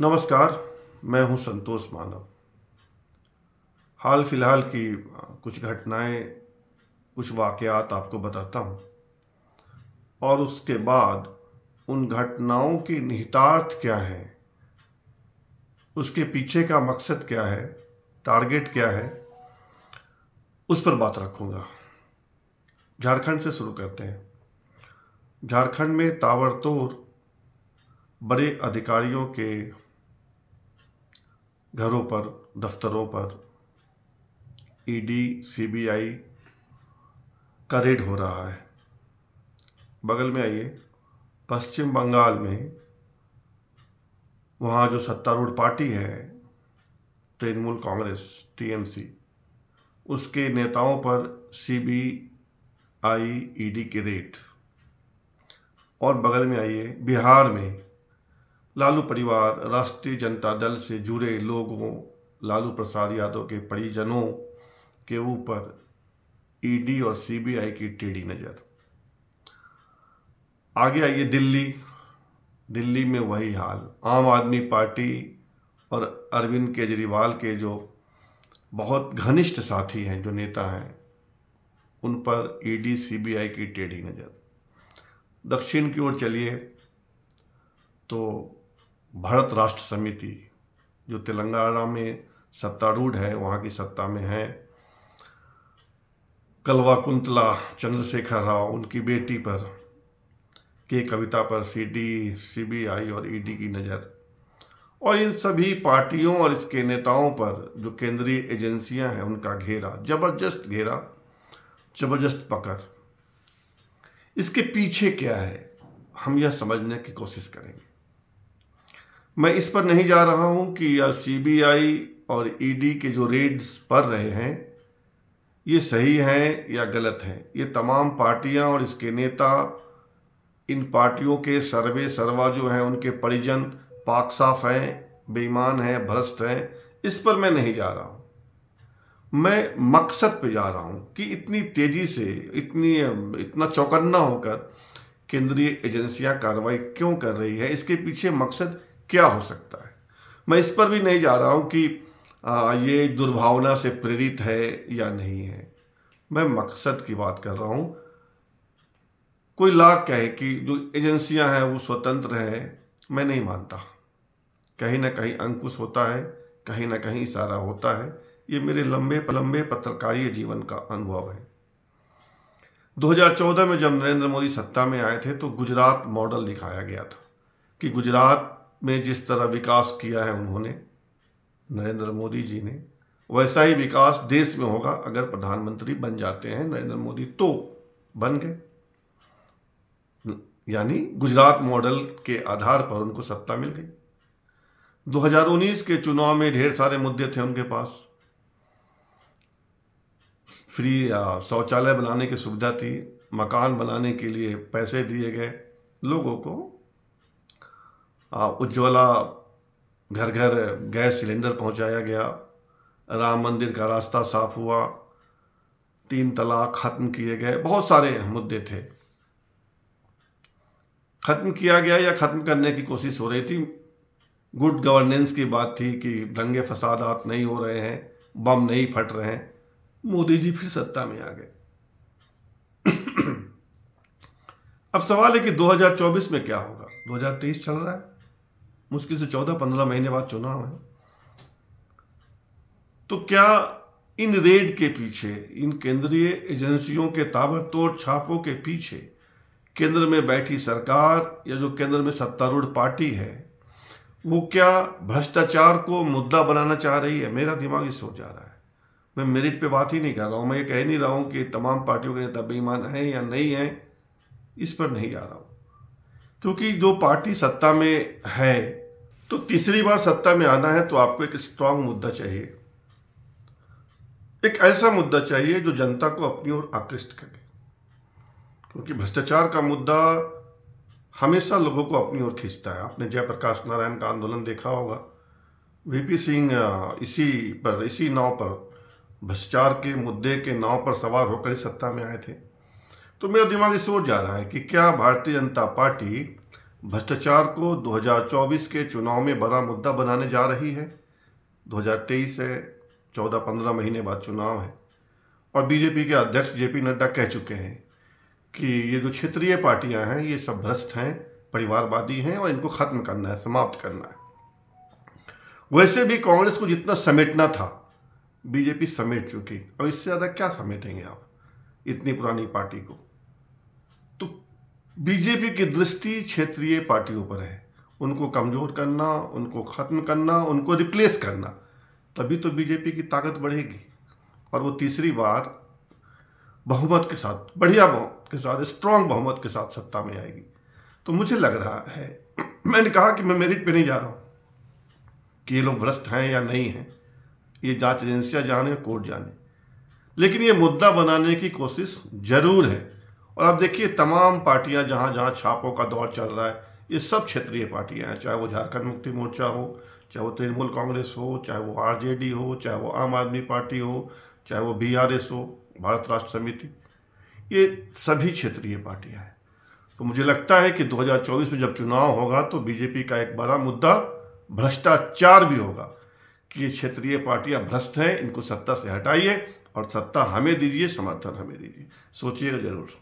नमस्कार। मैं हूं संतोष मानव। हाल फिलहाल की कुछ घटनाएं, कुछ वाकयात आपको बताता हूं और उसके बाद उन घटनाओं की निहितार्थ क्या है, उसके पीछे का मकसद क्या है, टारगेट क्या है, उस पर बात रखूंगा। झारखंड से शुरू करते हैं। झारखंड में ताबड़तोड़ बड़े अधिकारियों के घरों पर, दफ्तरों पर ईडी, सीबीआई का रेड हो रहा है। बगल में आइए, पश्चिम बंगाल में वहाँ जो सत्तारूढ़ पार्टी है तृणमूल कांग्रेस, टीएमसी, उसके नेताओं पर सीबीआई, ईडी के रेड। और बगल में आइए, बिहार में लालू परिवार, राष्ट्रीय जनता दल से जुड़े लोगों, लालू प्रसाद यादव के परिजनों के ऊपर ईडी और सीबीआई की टेढ़ी नज़र। आगे आइए, दिल्ली में वही हाल। आम आदमी पार्टी और अरविंद केजरीवाल के जो बहुत घनिष्ठ साथी हैं, जो नेता हैं, उन पर ईडी, सीबीआई की टेढ़ी नज़र। दक्षिण की ओर चलिए तो भारत राष्ट्र समिति, जो तेलंगाना में सत्तारूढ़ है, वहाँ की सत्ता में है, कल्वाकुंतला चंद्रशेखर राव, उनकी बेटी पर के कविता पर सीबीआई और ईडी की नज़र। और इन सभी पार्टियों और इसके नेताओं पर जो केंद्रीय एजेंसियां हैं, उनका घेरा, जबरदस्त घेरा, जबरदस्त पकड़। इसके पीछे क्या है, हम यह समझने की कोशिश करेंगे। मैं इस पर नहीं जा रहा हूं कि यह सीबीआई और ईडी के जो रेड्स पड़ रहे हैं, ये सही हैं या गलत हैं। ये तमाम पार्टियां और इसके नेता, इन पार्टियों के सर्वे सर्वा जो हैं, उनके परिजन पाक साफ हैं, बेईमान हैं, भ्रष्ट हैं। इस पर मैं नहीं जा रहा हूं। मैं मकसद पे जा रहा हूं कि इतनी तेजी से, इतना चौकन्ना होकर केंद्रीय एजेंसियां कार्रवाई क्यों कर रही है, इसके पीछे मकसद क्या हो सकता है। मैं इस पर भी नहीं जा रहा हूं कि ये दुर्भावना से प्रेरित है या नहीं है। मैं मकसद की बात कर रहा हूं। कोई लाख कहे कि जो एजेंसियां हैं वो स्वतंत्र हैं, मैं नहीं मानता। कहीं ना कहीं अंकुश होता है, कहीं ना कहीं इशारा होता है। ये मेरे लंबे पत्रकारीय जीवन का अनुभव है। 2014 में जब नरेंद्र मोदी सत्ता में आए थे तो गुजरात मॉडल दिखाया गया था कि गुजरात में जिस तरह विकास किया है उन्होंने, नरेंद्र मोदी जी ने, वैसा ही विकास देश में होगा अगर प्रधानमंत्री बन जाते हैं नरेंद्र मोदी। तो बन गए, यानी गुजरात मॉडल के आधार पर उनको सत्ता मिल गई। 2019 के चुनाव में ढेर सारे मुद्दे थे उनके पास। फ्री शौचालय बनाने की सुविधा थी, मकान बनाने के लिए पैसे दिए गए लोगों को, उज्ज्वला घर घर गैस सिलेंडर पहुंचाया गया, राम मंदिर का रास्ता साफ हुआ, 3 तलाक खत्म किए गए। बहुत सारे मुद्दे थे, खत्म किया गया या खत्म करने की कोशिश हो रही थी। गुड गवर्नेंस की बात थी कि दंगे फसादात नहीं हो रहे हैं, बम नहीं फट रहे हैं। मोदी जी फिर सत्ता में आ गए। अब सवाल है कि 2024 में क्या होगा। 2023 चल रहा है, मुश्किल से 14-15 महीने बाद चुनाव है। तो क्या इन रेड के पीछे, इन केंद्रीय एजेंसियों के ताबड़तोड़ छापों के पीछे केंद्र में बैठी सरकार या जो केंद्र में सत्तारूढ़ पार्टी है, वो क्या भ्रष्टाचार को मुद्दा बनाना चाह रही है? मेरा दिमाग इस हो जा रहा है। मैं मेरिट पे बात ही नहीं कर रहा हूँ। मैं ये कह नहीं रहा हूँ कि तमाम पार्टियों के नेता बेईमान हैं या नहीं हैं, इस पर नहीं जा रहा हूँ। क्योंकि जो पार्टी सत्ता में है, तो तीसरी बार सत्ता में आना है तो आपको एक स्ट्रांग मुद्दा चाहिए, एक ऐसा मुद्दा चाहिए जो जनता को अपनी ओर आकृष्ट करे। क्योंकि भ्रष्टाचार का मुद्दा हमेशा लोगों को अपनी ओर खींचता है। आपने जयप्रकाश नारायण का आंदोलन देखा होगा। वीपी सिंह इसी नाव पर, भ्रष्टाचार के मुद्दे के नाव पर सवार होकर सत्ता में आए थे। तो मेरा दिमाग इस ओर जा रहा है कि क्या भारतीय जनता पार्टी भ्रष्टाचार को 2024 के चुनाव में बड़ा मुद्दा बनाने जा रही है। 2023 से 14-15 महीने बाद चुनाव है और बीजेपी के अध्यक्ष जेपी नड्डा कह चुके हैं कि ये जो क्षेत्रीय पार्टियां हैं ये सब भ्रष्ट हैं, परिवारवादी हैं और इनको खत्म करना है, समाप्त करना है। वैसे भी कांग्रेस को जितना समेटना था बीजेपी समेट चुकी, अब इससे ज़्यादा क्या समेटेंगे आप इतनी पुरानी पार्टी को। तो बीजेपी की दृष्टि क्षेत्रीय पार्टियों पर है, उनको कमज़ोर करना, उनको ख़त्म करना, उनको रिप्लेस करना, तभी तो बीजेपी की ताकत बढ़ेगी और वो तीसरी बार बहुमत के साथ, बढ़िया बहुमत के साथ, स्ट्रांग बहुमत के साथ सत्ता में आएगी। तो मुझे लग रहा है, मैंने कहा कि मैं मेरिट पे नहीं जा रहा हूँ कि ये लोग भ्रष्ट हैं या नहीं हैं, ये जांच एजेंसियां जाने, कोर्ट जाने, लेकिन ये मुद्दा बनाने की कोशिश जरूर है। और अब देखिए तमाम पार्टियां जहां जहां छापों का दौर चल रहा है, ये सब क्षेत्रीय पार्टियां हैं, चाहे वो झारखंड मुक्ति मोर्चा हो, चाहे वो तृणमूल कांग्रेस हो, चाहे वो आरजेडी हो, चाहे वो आम आदमी पार्टी हो, चाहे वो बीआरएस हो, भारत राष्ट्र समिति, ये सभी क्षेत्रीय पार्टियां हैं। तो मुझे लगता है कि 2024 में जब चुनाव होगा तो बीजेपी का एक बड़ा मुद्दा भ्रष्टाचार भी होगा कि ये क्षेत्रीय पार्टियां भ्रष्ट हैं, इनको सत्ता से हटाइए और सत्ता हमें दीजिए, समर्थन हमें दीजिए। सोचिएगा जरूर।